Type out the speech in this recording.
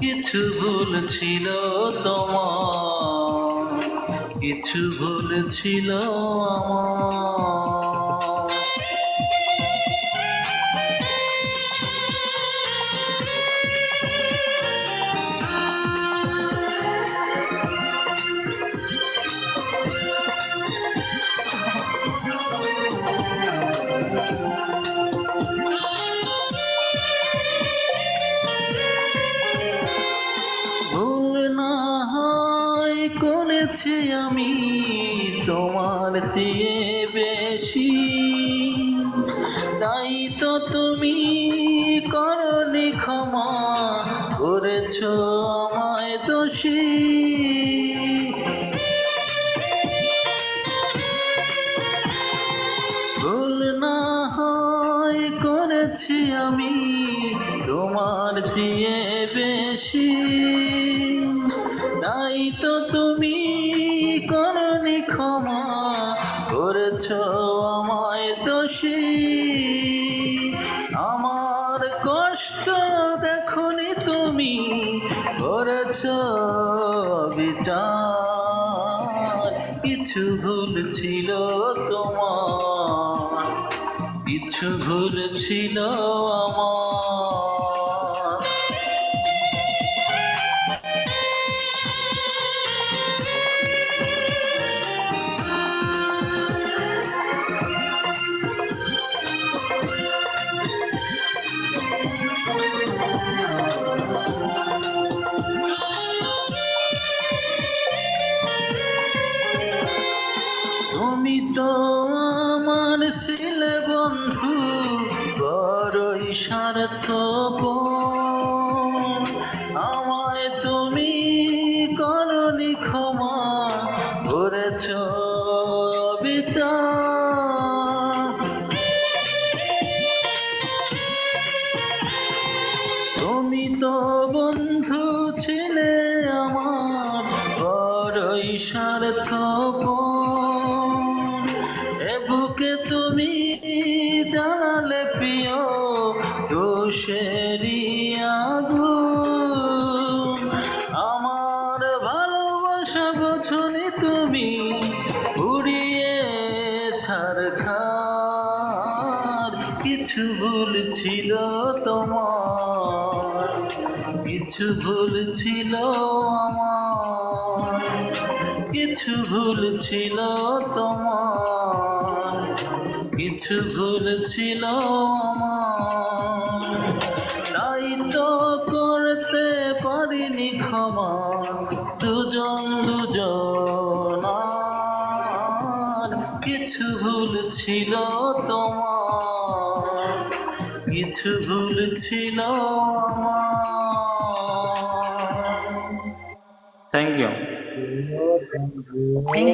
কিছু ভুল ছিল তোমার, কিছু ভুল ছিল আমার। ভুল না হয় করেছি আমি তোমার চেয়ে বেশি, তাই তো তুমি করনি ক্ষমা, করেছো আমায় দোষী। ভুল না হয় করেছি আমি তোমার চেয়ে বেশি, তাই তো তুমি করনি ক্ষমা, করেছো আমায় দোষী। আমার কষ্ট দেখনি তুমি, করেছো বিচার। কিছু ভুল ছিল তোমার, কিছু ভুল ছিল আমার। তুমি তো আমার ছিলে বন্ধু, বড়ই স্বার্থপর। আমায় তুমি করনি ক্ষমা, করেছো বিচার। তুমি তো বন্ধু ছিলে আমার, বড়ই স্বার্থপর। এ বুকে তুমি জ্বালালে প্রিয় দোষেরই আগুন। আমার ভালোবাসা বোঝনি তুমি, উড়িয়ে ছারখার। কিছু ভুল ছিল তোমার, কিছু ভুল ছিল আমার। কিছু ভুল ছিল তোমার, কিছু ভুল ছিল আমার। তাই তো করতে পারিনি ক্ষমা দুজন দুজনার। কিছু ভুল ছিল তোমার, কিছু ভুল ছিল আমার। Thank you.